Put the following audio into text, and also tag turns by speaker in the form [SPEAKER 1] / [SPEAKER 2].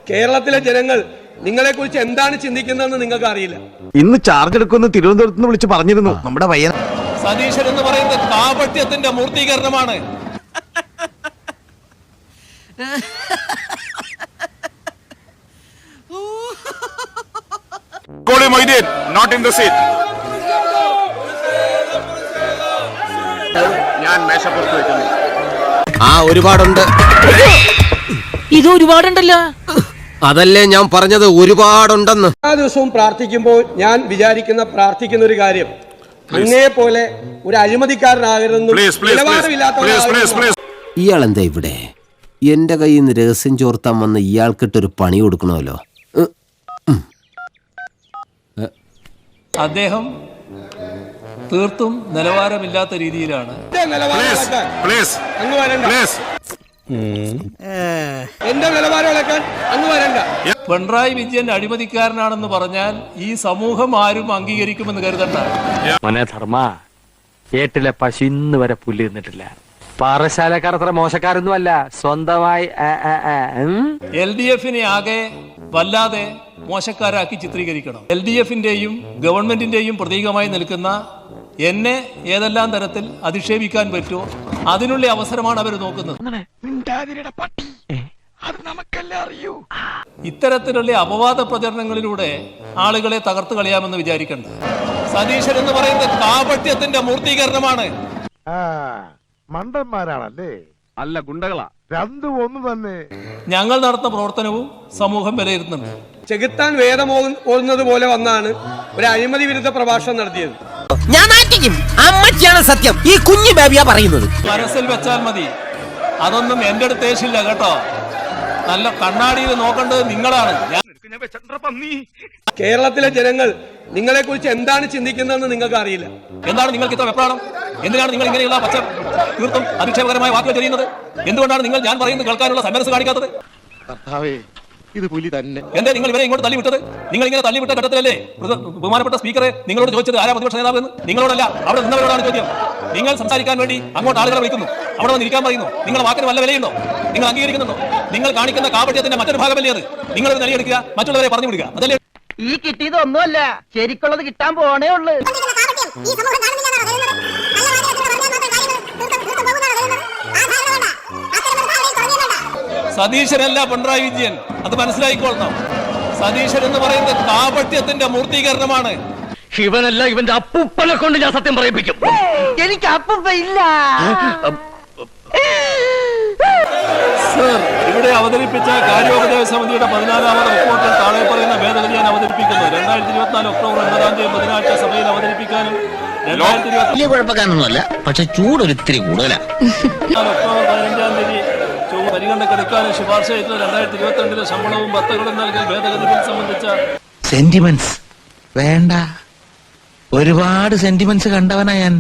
[SPEAKER 1] കേരളത്തിലെ ജനങ്ങൾ നിങ്ങളെക്കുറിച്ച് എന്താണ് ചിന്തിക്കുന്നതെന്ന് നിങ്ങൾക്ക് അറിയില്ല.
[SPEAKER 2] ഇന്ന് ചാർജ് എടുക്കുമെന്ന് തിരുവനന്തപുരത്ത് നിന്ന് വിളിച്ച് പറഞ്ഞിരുന്നു നമ്മുടെ പയ്യൻ.
[SPEAKER 3] സതീശൻ എന്ന് പറയുന്നത് കാപട്യത്തിന്റെ മൂർത്തീകരണമാണ്.
[SPEAKER 2] ഞാൻ മേശപ്പുറത്ത് വെക്കുന്നു.
[SPEAKER 4] ഒരുപാടുണ്ട്.
[SPEAKER 5] ഇത് ഒരുപാടുണ്ടല്ലോ.
[SPEAKER 4] അതല്ലേ ഞാൻ പറഞ്ഞത്, ഒരുപാടുണ്ടെന്ന്.
[SPEAKER 1] എല്ലാ ദിവസവും പ്രാർത്ഥിക്കുമ്പോൾ ഞാൻ പ്രാർത്ഥിക്കുന്ന ഒരു കാര്യം, അങ്ങേ പോലെ ഒരു അഴിമതിക്കാരനാകരുതെന്നും നിലവാരമില്ലാത്ത.
[SPEAKER 4] ഇയാളെന്താ ഇവിടെ? എന്റെ കയ്യിൽ നിന്ന് രഹസ്യം ചോർത്താൻ വന്ന് ഇയാൾക്കിട്ടൊരു പണി കൊടുക്കണമല്ലോ.
[SPEAKER 3] അദ്ദേഹം തീർത്തും നിലവാരമില്ലാത്ത രീതിയിലാണ്.
[SPEAKER 1] എന്റെ നിലവാരം ഇളക്കാൻ അങ്ങ് വരണ്ട.
[SPEAKER 3] പിണറായി വിജയൻ അഴിമതിക്കാരനാണെന്ന് പറഞ്ഞാൽ ഈ സമൂഹം ആരും അംഗീകരിക്കുമെന്ന് കരുതണ്ട.
[SPEAKER 6] മോനെ ധർമ്മ, ഏട്ടിലെ പശു ഇന്ന് വരെ പുല്ല് തിന്നിട്ടില്ല. പാറശാലക്കാർ അത്ര മോശക്കാരൊന്നും അല്ല. സ്വന്തമായി
[SPEAKER 3] LDF ആകെ വല്ലാതെ മോശക്കാരാക്കി ചിത്രീകരിക്കണം. LDF-ന്റെയും ഗവൺമെന്റിന്റെയും പ്രതീകമായി നിൽക്കുന്ന എന്നെ ഏതെല്ലാം തരത്തിൽ അധിക്ഷേപിക്കാൻ പറ്റുമോ അതിനുള്ള അവസരമാണ് അവർ നോക്കുന്നത്. ഇത്തരത്തിലുള്ള അപവാദ പ്രചരണങ്ങളിലൂടെ ആളുകളെ തകർത്ത് കളയാമെന്ന് വിചാരിക്കണ്ട. സതീശൻ എന്ന് പറയുന്നത് കാപട്യത്തിന്റെ മൂർത്തീകരണമാണ്.
[SPEAKER 2] മണ്ടന്മാരാണല്ലേ? അല്ല, ഗുണ്ടകളാ. രണ്ടും ഒന്ന് തന്നെ.
[SPEAKER 3] ഞങ്ങൾ നടത്തുന്ന പ്രവർത്തനവും സമൂഹം വിലയിരുത്തുന്നുണ്ട്.
[SPEAKER 1] ചെകുത്താൻ വേദം ഓതുന്നത് പോലെ വന്നാണ് ഒരു അഴിമതി വിരുദ്ധ പ്രഭാഷണം നടത്തിയത്.
[SPEAKER 5] ഞാൻ നാട്ടിക്കും. അമ്മച്ചിയാണ് സത്യം. ഈ കുഞ്ഞു ബേബിയാ പറയുന്നത്.
[SPEAKER 3] മനസ്സിൽ വെച്ചാൽ മതി. അതൊന്നും എന്റെ അടുത്തേശില്ല കേട്ടോ. നല്ല കണ്ണാടിയിൽ നോക്കേണ്ടത് നിങ്ങളാണ്.
[SPEAKER 1] കേരളത്തിലെ ജനങ്ങൾ നിങ്ങളെക്കുറിച്ച് എന്താണ് ചിന്തിക്കുന്നതെന്ന് നിങ്ങൾക്ക് അറിയില്ല.
[SPEAKER 3] എന്താണ് നിങ്ങൾക്ക് ഇത്ര വെപ്രാളം? എന്തിനാണ് നിങ്ങൾ ഇങ്ങനെയുള്ള തീർത്തും അധിക്ഷേപകരമായ വാക്കുകൾ ചെയ്യുന്നത്? എന്തുകൊണ്ടാണ് നിങ്ങൾ ഞാൻ പറയുന്നത് കേൾക്കാനുള്ള സന്മനസ് കാണിക്കാത്തത്?
[SPEAKER 2] ഇത് പുലി തന്നെ.
[SPEAKER 3] എന്താ നിങ്ങൾ ഇവരെ ഇങ്ങോട്ട് തള്ളിവിട്ടത്? നിങ്ങൾ ഇങ്ങനെ തള്ളിവിട്ട ഘട്ടത്തിലല്ലേ ബഹുമാനപ്പെട്ട സ്പീക്കറെ നിങ്ങളോട് ചോദിച്ചത് ആരാ പ്രതിപക്ഷ നേതാവ് എന്ന്? നിങ്ങളോടല്ല, അവിടെ നിന്നവരോടാണ് ചോദ്യം. നിങ്ങൾ സംസാരിക്കാൻ വേണ്ടി അങ്ങോട്ട് ആളുകളെ വിളിക്കുന്നു, അവിടെ വന്ന് ഇരിക്കാൻ പറയുന്നു. നിങ്ങളുടെ വാക്കിന് വല്ല വിലയുണ്ടോ? നിങ്ങൾ അംഗീകരിക്കുന്നുണ്ടോ? നിങ്ങൾ കാണിക്കുന്ന കാപട്യത്തിന്റെ മറ്റൊരു ഭാഗമല്ലേ അത്? നിങ്ങളൊരു നിലയെടുക്കുക, മറ്റുള്ളവരെ പറഞ്ഞു വിടുക. അതല്ലേ
[SPEAKER 5] ഈ കിട്ടിയതൊന്നുമല്ല, ശരിക്കുള്ളത് കിട്ടാൻ പോണേ ഉള്ളു.
[SPEAKER 3] സതീശനല്ല പിണറായി വിജയൻ, അത് മനസ്സിലായിക്കൊള്ളണം. സതീശൻ എന്ന് പറയുന്നത് കാപട്യത്തിന്റെ മൂർത്തീകരണമാണ്.
[SPEAKER 6] ഇവനല്ല, ഇവന്റെ അപ്പൂപ്പനെ കൊണ്ട് ഞാൻ സത്യം പറയിപ്പിക്കും.
[SPEAKER 5] എനിക്ക് അപ്പൂപ്പ ഇല്ല.
[SPEAKER 3] സർ, ഇവിടെ അവതരിപ്പിച്ച കാര്യോപദേശ സമിതിയുടെ 14ാമത് റിപ്പോർട്ടിൽ താഴെ പറയുന്ന ഭേദഗതി ഞാൻ അവതരിപ്പിക്കുന്നു. 2024 ഒക്ടോബർ 9 ബുധനാഴ്ച സഭയിൽ അവതരിപ്പിക്കാനും 2024
[SPEAKER 7] കുഴപ്പക്കാരനൊന്നുമല്ല, പക്ഷെ ചൂടൊരിത്തിരി കൂടുതലാണ്.
[SPEAKER 3] ഒക്ടോബർ 15 പരിഗണനക്കെടുക്കാനും ശുപാർശ ചെയ്തത് 2022 ശമ്പളവും ഭത്തകളും നൽകൽ ഭേദഗതി ബിൽ സംബന്ധിച്ച
[SPEAKER 7] സെന്റിമെന്റ്സ് വേണ്ട. ഒരുപാട് സെന്റിമെന്റ്സ് കണ്ടവനാ ഞാൻ.